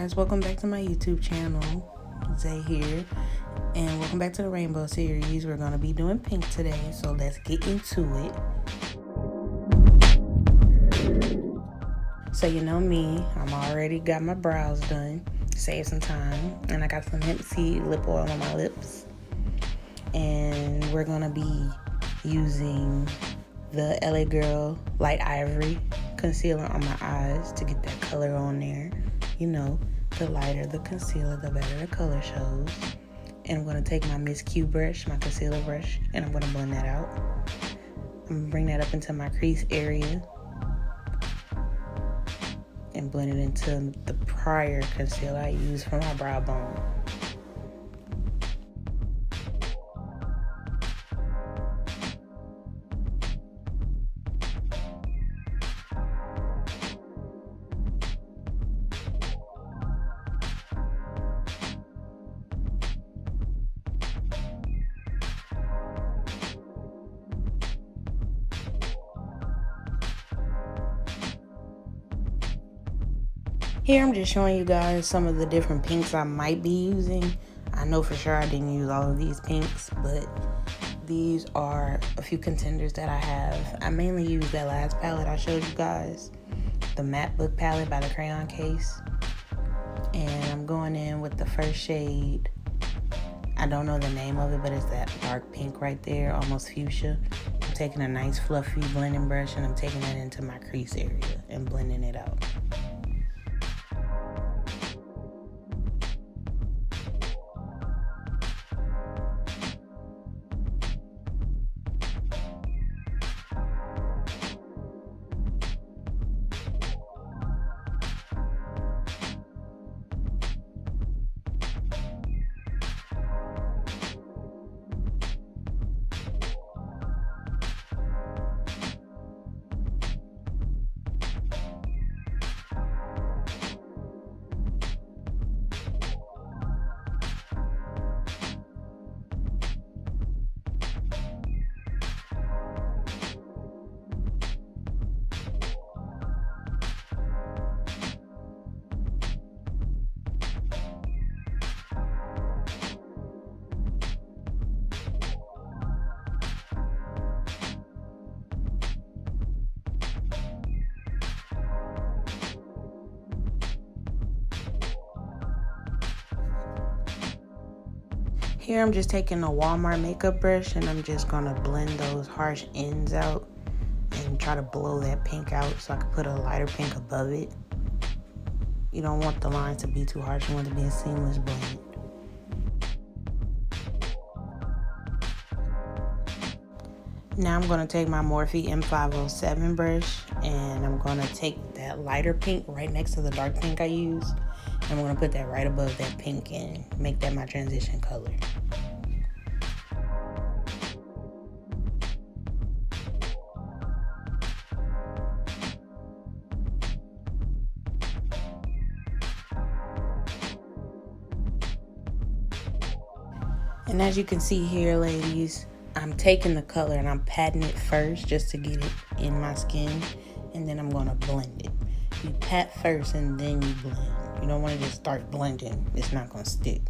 guys, welcome back to my YouTube channel. Zay here, and welcome back to the Rainbow series. We're going to be doing pink today, so let's get into it. So you know me, I'm already got my brows done, save some time, and I got some hemp seed lip oil on my lips. And we're going to be using the LA Girl Light Ivory concealer on my eyes to get that color on there. You know, the lighter the concealer, the better the color shows. And I'm going to take my MsQ brush, my concealer brush, and I'm going to blend that out. I'm going to bring that up into my crease area and blend it into the prior concealer I used for my brow bone. Here I'm just showing you guys some of the different pinks I might be using. I know for sure I didn't use all of these pinks, but these are a few contenders that I have. I mainly use that last palette I showed you guys, the Matte Book palette by the Crayon case. And I'm going in with the first shade. I don't know the name of it, but it's that dark pink right there, almost fuchsia. I'm taking a nice fluffy blending brush and I'm taking that into my crease area and blending it out. Here I'm just taking a Walmart makeup brush and I'm just gonna blend those harsh ends out and try to blow that pink out so I can put a lighter pink above it. You don't want the lines to be too harsh, you want it to be a seamless blend. Now I'm gonna take my Morphe M507 brush and I'm gonna take that lighter pink right next to the dark pink I used. I'm gonna put that right above that pink and make that my transition color. And as you can see here, ladies, I'm taking the color and I'm patting it first just to get it in my skin, and then I'm gonna blend it. You pat first and then you blend. You don't want to just start blending. It's not going to stick.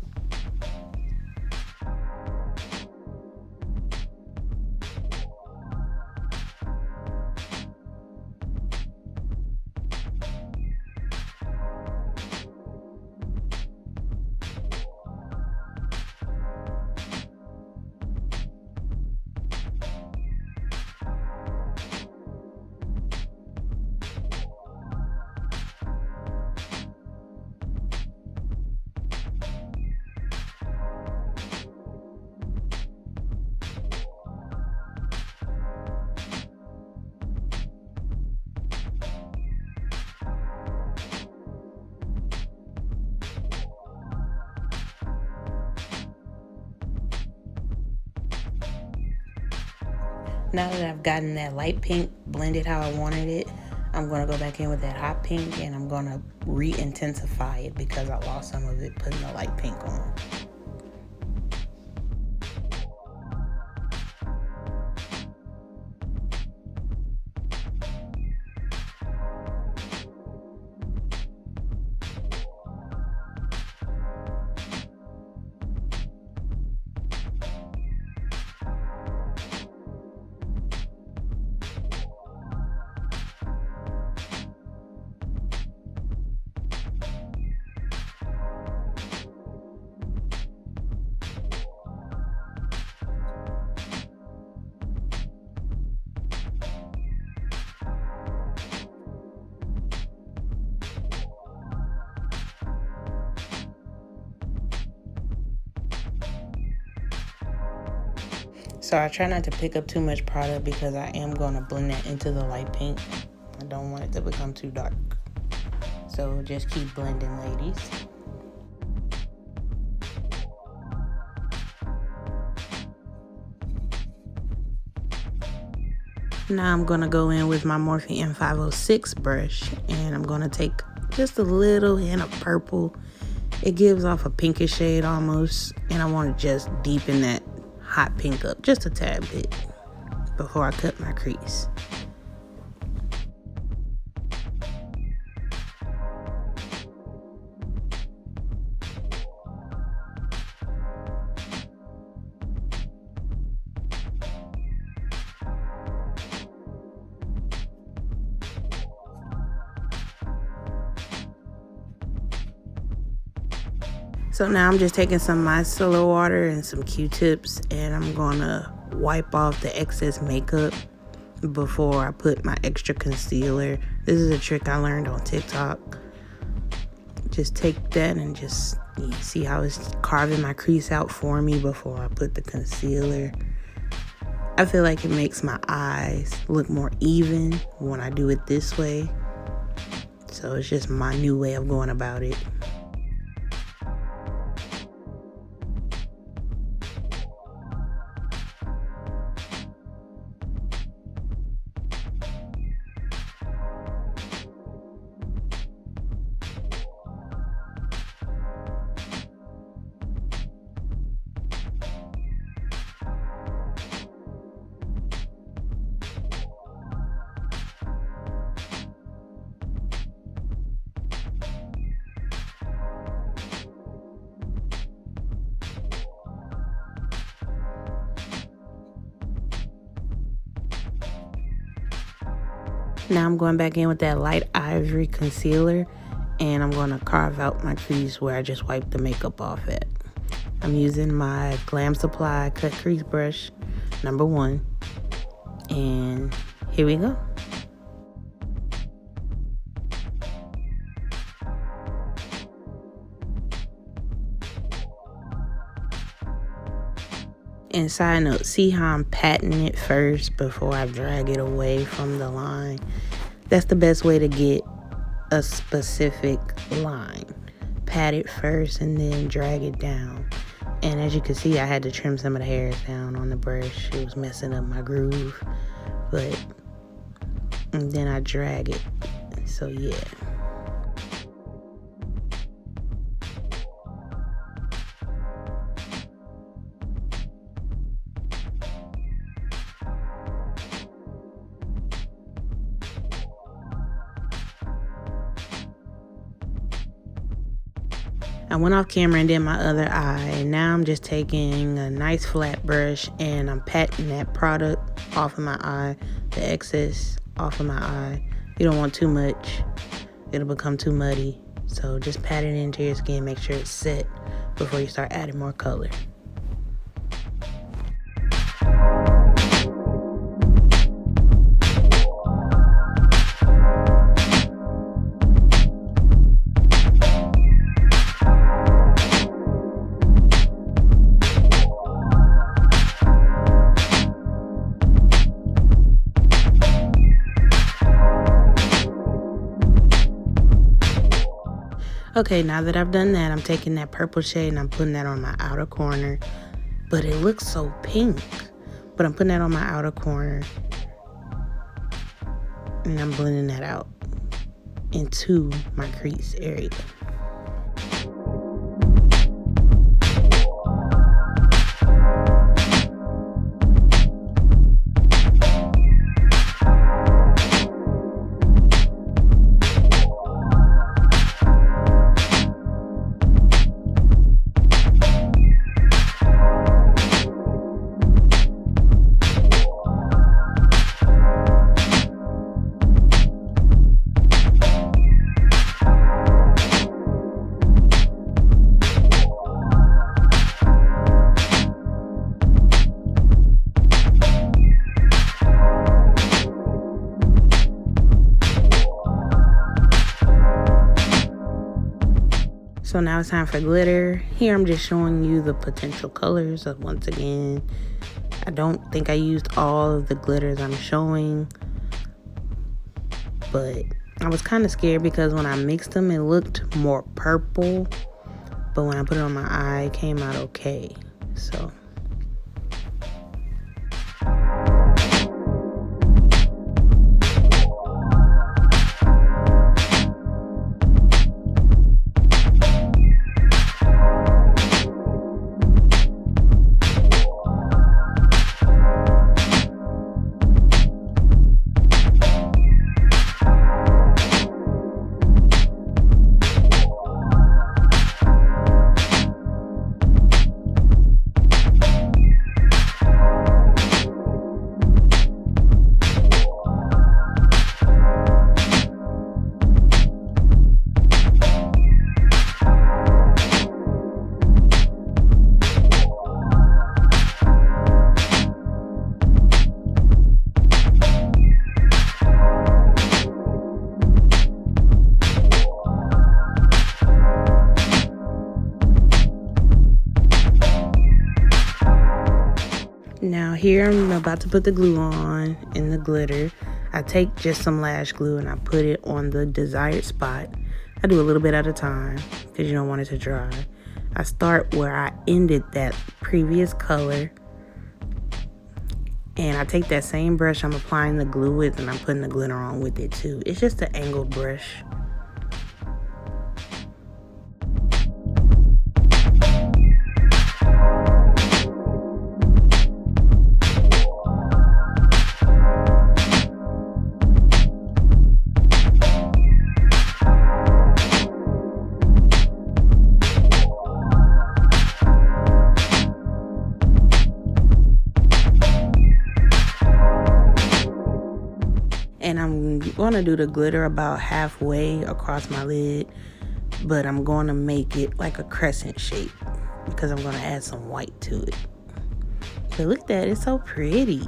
Now that I've gotten that light pink blended how I wanted it, I'm going to go back in with that hot pink and I'm going to re-intensify it because I lost some of it putting the light pink on. So I try not to pick up too much product because I am going to blend that into the light pink. I don't want it to become too dark. So just keep blending, ladies. Now I'm going to go in with my Morphe M506 brush, and I'm going to take just a little hint of purple. It gives off a pinkish shade almost, and I want to just deepen that hot pink up just a tad bit before I cut my crease. So now I'm just taking some micellar water and some Q-tips, and I'm gonna wipe off the excess makeup before I put my extra concealer. This is a trick I learned on TikTok. Just take that and just see how it's carving my crease out for me before I put the concealer. I feel like it makes my eyes look more even when I do it this way. So it's just my new way of going about it. Now I'm going back in with that light ivory concealer, and I'm going to carve out my crease where I just wiped the makeup off at. I'm using my Glam Supply Cut Crease brush, number 1, and here we go. And side note, see how I'm patting it first before I drag it away from the line? That's the best way to get a specific line. Pat it first and then drag it down. And as you can see, I had to trim some of the hairs down on the brush. It was messing up my groove. And then I drag it. So yeah. I went off camera and did my other eye, and now I'm just taking a nice flat brush and I'm patting that product off of my eye, the excess off of my eye. You don't want too much, it'll become too muddy. So just pat it into your skin, make sure it's set before you start adding more color. Okay, now that I've done that, I'm taking that purple shade and I'm putting that on my outer corner. But it looks so pink. But I'm putting that on my outer corner. And I'm blending that out into my crease area. So now it's time for glitter. Here I'm just showing you the potential colors. Once again, I don't think I used all of the glitters I'm showing, but I was kind of scared because when I mixed them, it looked more purple, but when I put it on my eye, it came out okay. So now here I'm about to put the glue on and the glitter. I take just some lash glue and I put it on the desired spot. I do a little bit at a time because you don't want it to dry. I start where I ended that previous color, and I take that same brush I'm applying the glue with and I'm putting the glitter on with it too. It's just an angled brush. And I'm going to do the glitter about halfway across my lid, but I'm going to make it like a crescent shape because I'm going to add some white to it. But look at that, it's so pretty.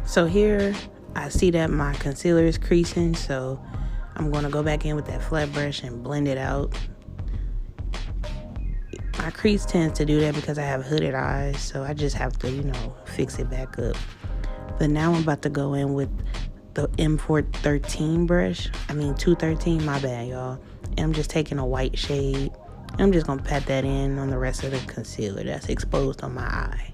So here I see that my concealer is creasing, so I'm going to go back in with that flat brush and blend it out. My crease tends to do that because I have hooded eyes, so I just have to, fix it back up. But now I'm about to go in with the M413 brush. 213, my bad, y'all. And I'm just taking a white shade. I'm just going to pat that in on the rest of the concealer that's exposed on my eye.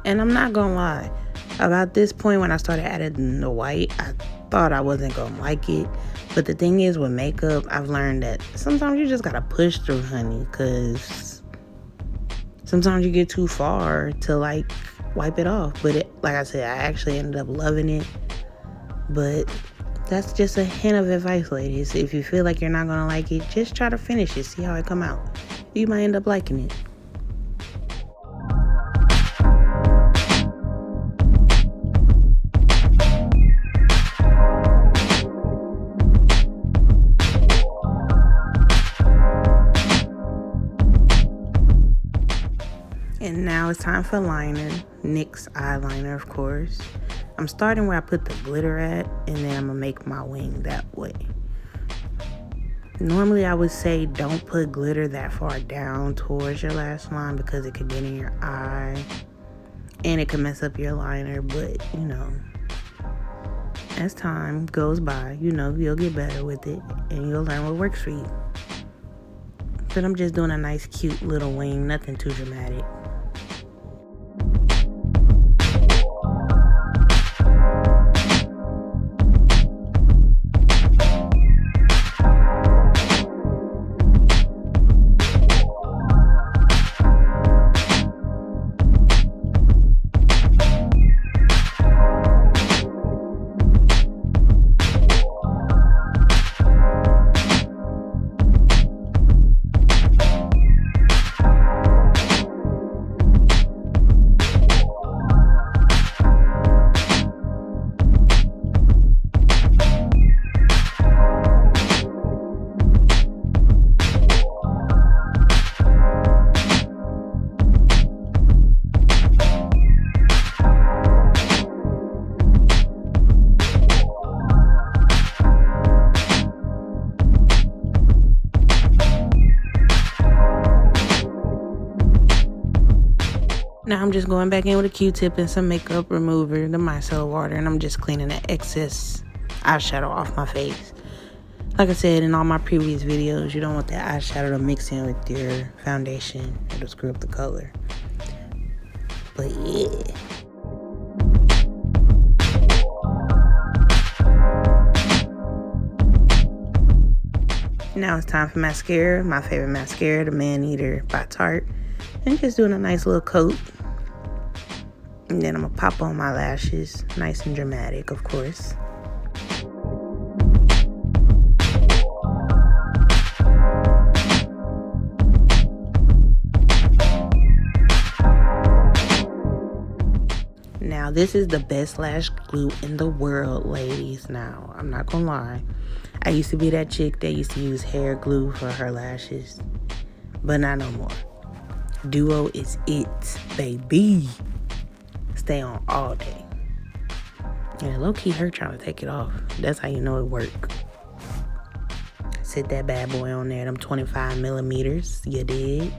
And I'm not gonna lie, about this point when I started adding the white, I thought I wasn't gonna like it. But the thing is, with makeup, I've learned that sometimes you just gotta push through, honey, because sometimes you get too far to wipe it off. But like I said, I actually ended up loving it. But that's just a hint of advice, ladies. If you feel like you're not gonna like it, just try to finish it, see how it come out. You might end up liking it. And now it's time for liner. NYX eyeliner, of course. I'm starting where I put the glitter at, and then I'm gonna make my wing that way. Normally, I would say don't put glitter that far down towards your lash line because it could get in your eye and it can mess up your liner. But, you know, as time goes by, you know, you'll get better with it and you'll learn what works for you. But I'm just doing a nice, cute little wing, nothing too dramatic. Now I'm just going back in with a Q-tip and some makeup remover, the micellar water, and I'm just cleaning the excess eyeshadow off my face. Like I said in all my previous videos, you don't want that eyeshadow to mix in with your foundation. It'll screw up the color. But yeah. Now it's time for mascara. My favorite mascara, the Maneater by Tarte. And just doing a nice little coat. And then I'm going to pop on my lashes. Nice and dramatic, of course. Now, this is the best lash glue in the world, ladies. Now, I'm not going to lie. I used to be that chick that used to use hair glue for her lashes. But not no more. Duo is it, baby. Stay on all day. And low-key hurt trying to take it off. That's how you know it work. Sit that bad boy on there, them 25 millimeters. You did.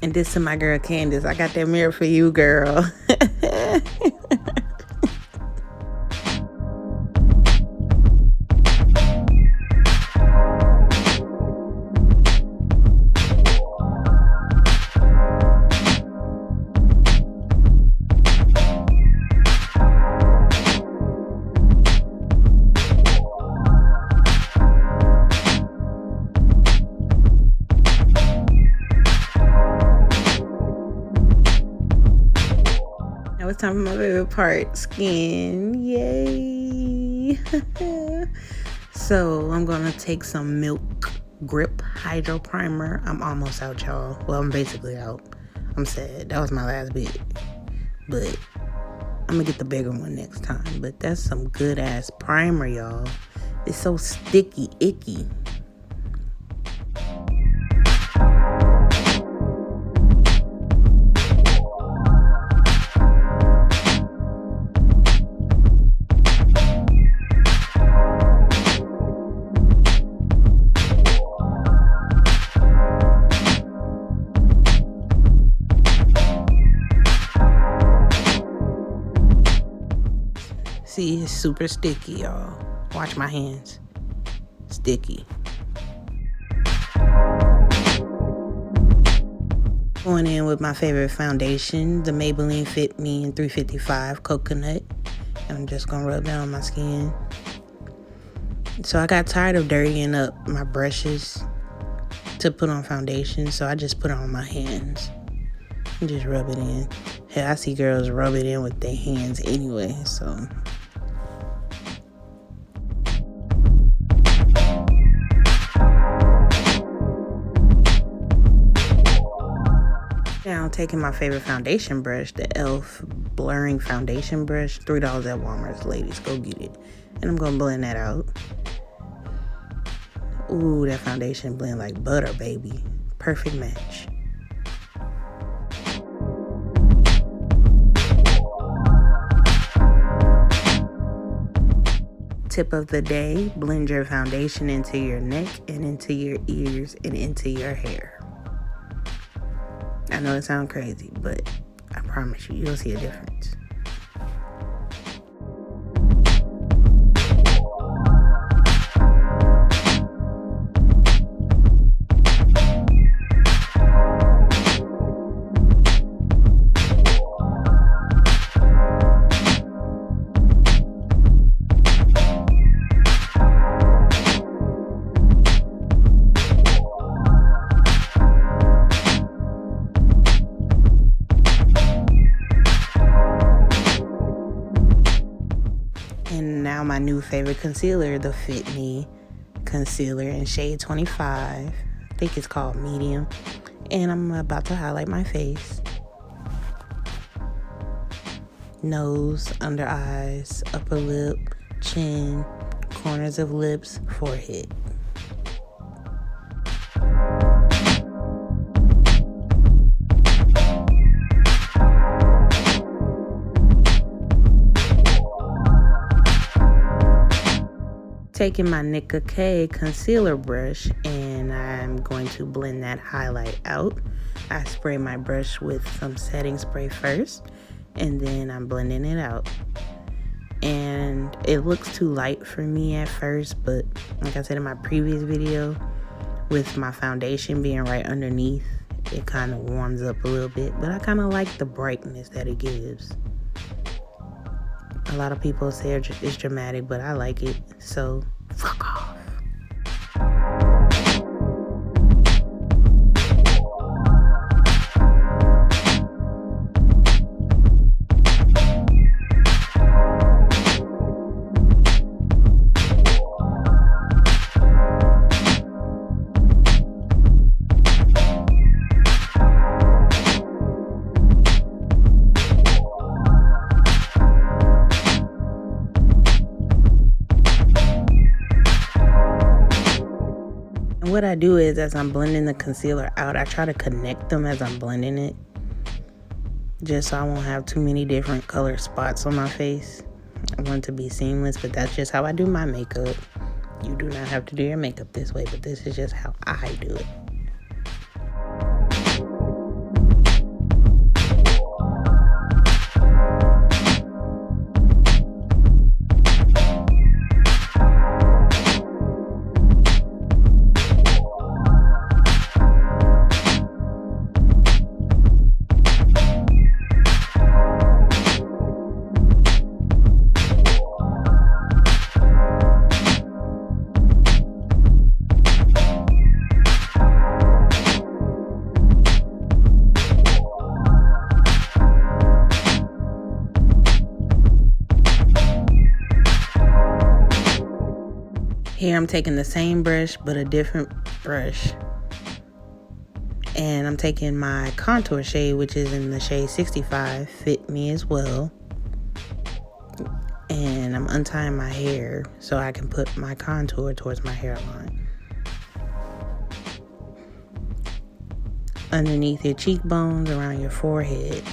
And this to my girl Candace. I got that mirror for you, girl. It's time for my favorite part, skin. Yay. So I'm gonna take some Milk Grip Hydro Primer. I'm almost out, y'all. Well, I'm basically out. I'm sad. That was my last bit. But I'm gonna get the bigger one next time. But that's some good ass primer, y'all. It's so sticky, icky. See, it's super sticky, y'all. Watch my hands. Sticky. Going in with my favorite foundation, the Maybelline Fit Me in 355 Coconut. And I'm just gonna rub that on my skin. So I got tired of dirtying up my brushes to put on foundation, so I just put it on my hands and just rub it in. Hey, I see girls rub it in with their hands anyway, so. Now I'm taking my favorite foundation brush, the e.l.f. blurring foundation brush, $3 at Walmart, ladies, go get it. And I'm gonna blend that out. Ooh, that foundation blend like butter, baby. Perfect match. Tip of the day, blend your foundation into your neck and into your ears and into your hair. I know it sounds crazy, but I promise you, you'll see a difference. And now my new favorite concealer, the Fit Me concealer in shade 25. I think it's called medium. And I'm about to highlight my face. Nose, under eyes, upper lip, chin, corners of lips, forehead. Taking my Nicka concealer brush and I'm going to blend that highlight out. I spray my brush with some setting spray first and then I'm blending it out. And it looks too light for me at first, but like I said in my previous video, with my foundation being right underneath, it kind of warms up a little bit, but I kind of like the brightness that it gives. A lot of people say it's dramatic, but I like it, so fuck off. What I do is, as I'm blending the concealer out, I try to connect them as I'm blending it, just so I won't have too many different color spots on my face. I want it to be seamless, but that's just how I do my makeup. You do not have to do your makeup this way, but this is just how I do it. Here I'm taking the same brush, but a different brush. And I'm taking my contour shade, which is in the shade 65, Fit Me as well. And I'm untying my hair so I can put my contour towards my hairline. Underneath your cheekbones, around your forehead.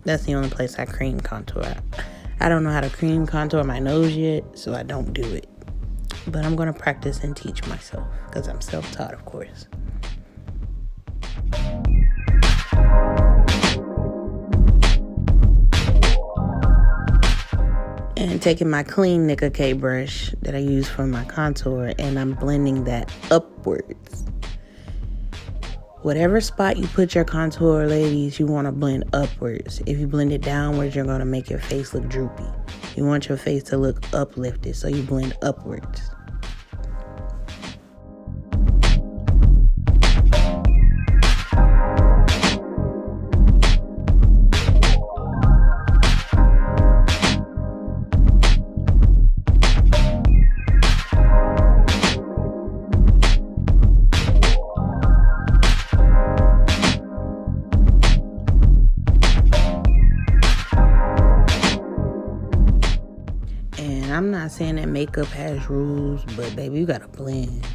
That's the only place I cream contour. I don't know how to cream contour my nose yet, so I don't do it. But I'm going to practice and teach myself because I'm self-taught, of course. And taking my clean Nicka brush that I use for my contour, and I'm blending that upwards. Whatever spot you put your contour, ladies, you want to blend upwards. If you blend it downwards, you're going to make your face look droopy. You want your face to look uplifted, so you blend upwards. not saying that makeup has rules, but baby, you gotta blend.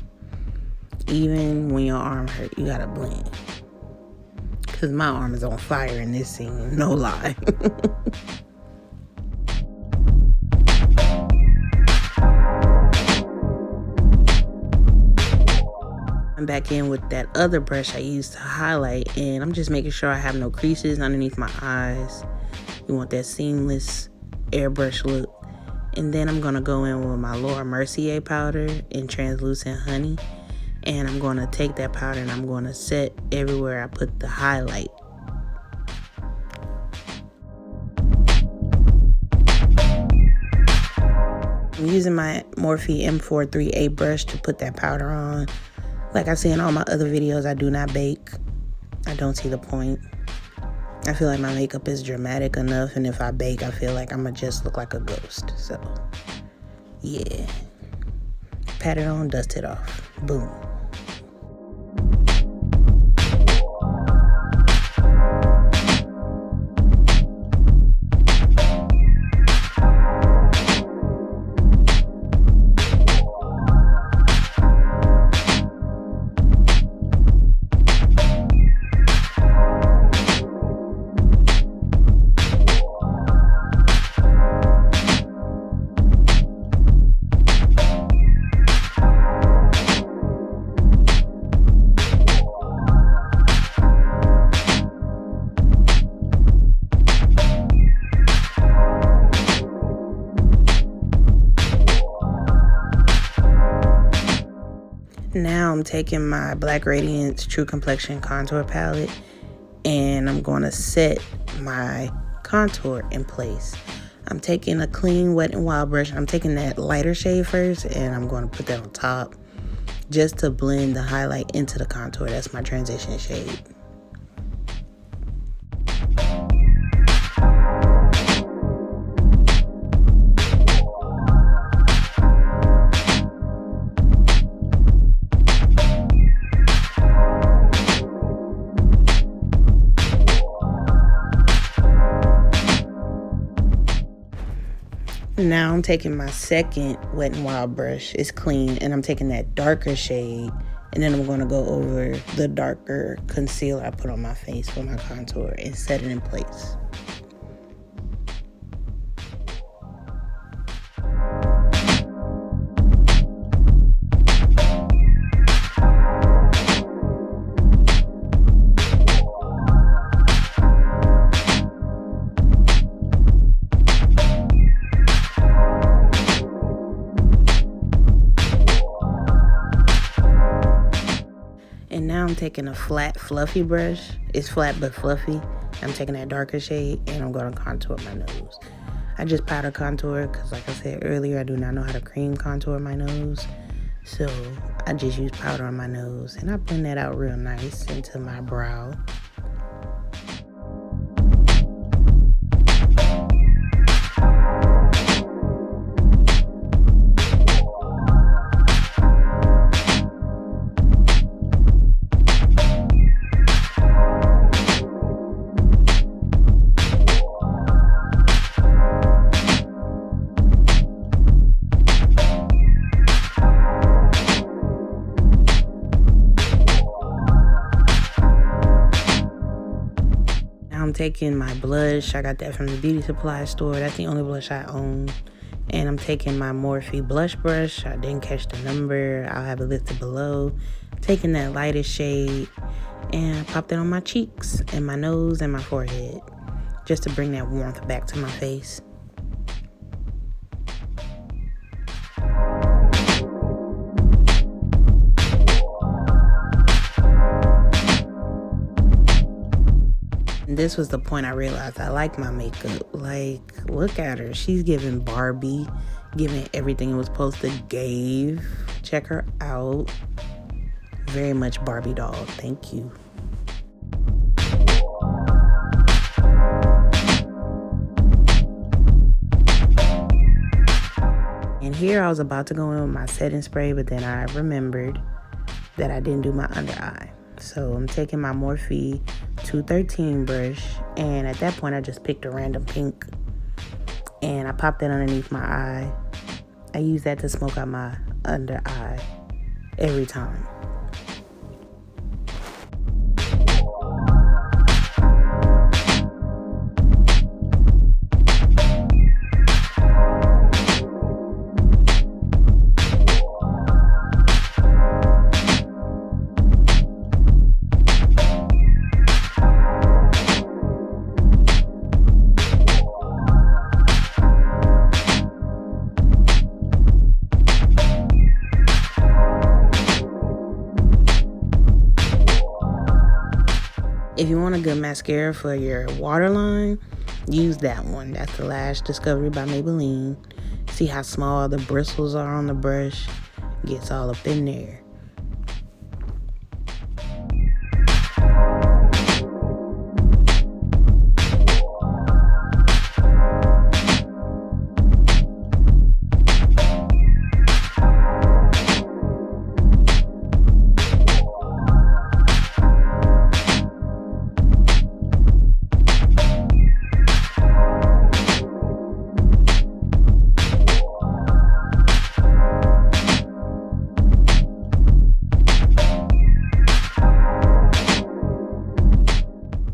Even when your arm hurt, you gotta blend. Cause my arm is on fire in this scene, no lie. I'm back in with that other brush I used to highlight, and I'm just making sure I have no creases underneath my eyes. You want that seamless airbrush look. And then I'm going to go in with my Laura Mercier powder in Translucent Honey. And I'm going to take that powder and I'm going to set everywhere I put the highlight. I'm using my Morphe M438 brush to put that powder on. Like I say in all my other videos, I do not bake. I don't see the point. I feel like my makeup is dramatic enough, and if I bake, I feel like I'm gonna just look like a ghost. So, yeah. Pat it on, dust it off. Boom. Now I'm taking my Black Radiance True Complexion Contour Palette and I'm going to set my contour in place. I'm taking a clean Wet n Wild brush. I'm taking that lighter shade first and I'm going to put that on top just to blend the highlight into the contour. That's my transition shade. Now I'm taking my second Wet n Wild brush. It's clean, and I'm taking that darker shade, and then I'm going to go over the darker concealer I put on my face for my contour and set it in place. And now I'm taking a flat, fluffy brush. It's flat but fluffy. I'm taking that darker shade and I'm going to contour my nose. I just powder contour because, like I said earlier, I do not know how to cream contour my nose. So I just use powder on my nose and I blend that out real nice into my brow. I'm taking my blush. I got that from the beauty supply store. That's the only blush I own. And I'm taking my Morphe blush brush. I didn't catch the number. I'll have it listed below. Taking that lightest shade and I popped it on my cheeks and my nose and my forehead just to bring that warmth back to my face. This was the point I realized I like my makeup. Like, look at her. She's giving Barbie, giving everything it was supposed to give. Check her out. Very much Barbie doll. Thank you. And here I was about to go in with my setting spray, but then I remembered that I didn't do my under eye. So I'm taking my Morphe 213 brush, and at that point I just picked a random pink and I popped it underneath my eye I use that to smoke out my under eye every time. If you want a good mascara for your waterline, use that one. That's the Lash Discovery by Maybelline. See how small the bristles are on the brush? Gets all up in there.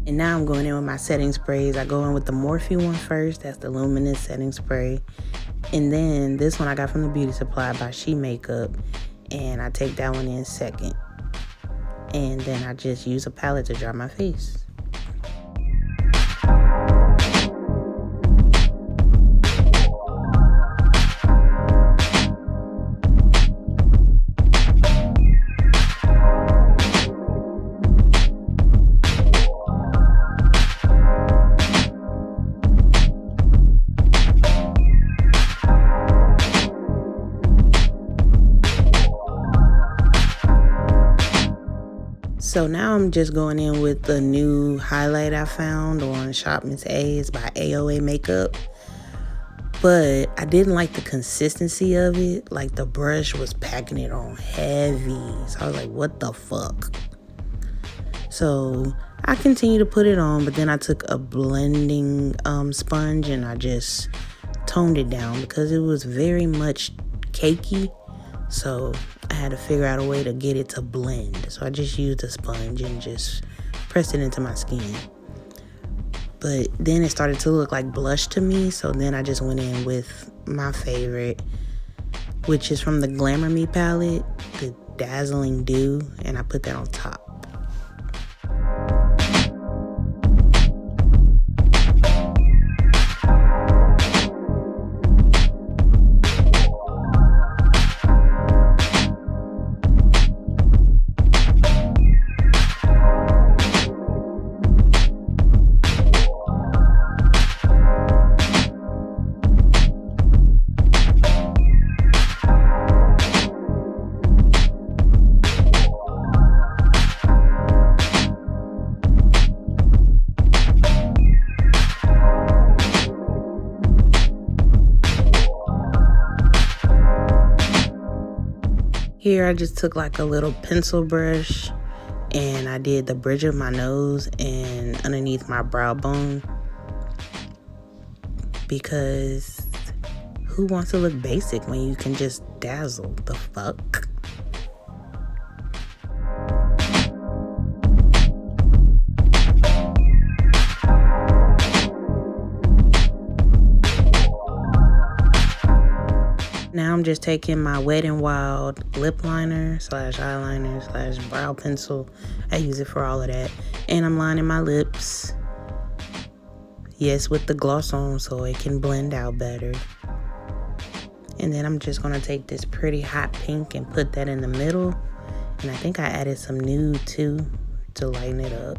And now I'm going in with my setting sprays. I go in with the Morphe one first. That's the luminous setting spray. And then this one I got from the beauty supply by She Makeup. And I take that one in second. And then I just use a palette to dry my face. So now I'm just going in with the new highlight I found on Shop Miss A. It's by AOA Makeup. But I didn't like the consistency of it. Like the brush was packing it on heavy. So I was like, what the fuck? So I continued to put it on, but then I took a blending sponge and I just toned it down because it was very much cakey. So I had to figure out a way to get it to blend. So I just used a sponge and just pressed it into my skin. But then it started to look like blush to me. So then I just went in with my favorite, which is from the Glamour Me palette, the Dazzling Dew. And I put that on top. Here I just took like a little pencil brush and I did the bridge of my nose and underneath my brow bone, because who wants to look basic when you can just dazzle? The fuck? Now I'm just taking my Wet n Wild lip liner / eyeliner / brow pencil. I use it for all of that. And I'm lining my lips. Yes, with the gloss on so it can blend out better. And then I'm just going to take this pretty hot pink and put that in the middle. And I think I added some nude too to lighten it up.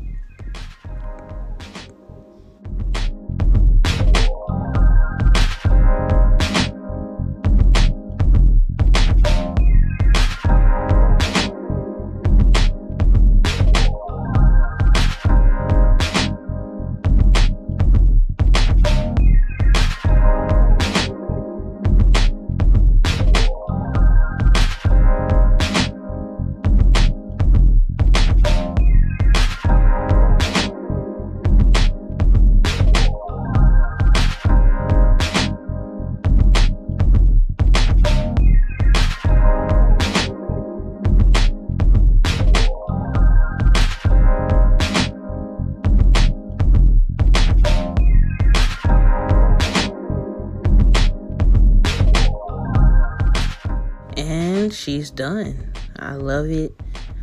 she's done. I love it.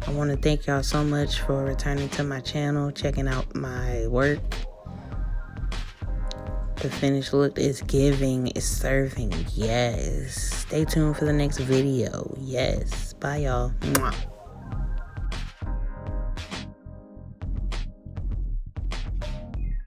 I want to thank y'all so much for returning to my channel, checking out my work. The finished look is giving, is serving. Yes. Stay tuned for the next video. Yes. Bye, y'all. Mwah.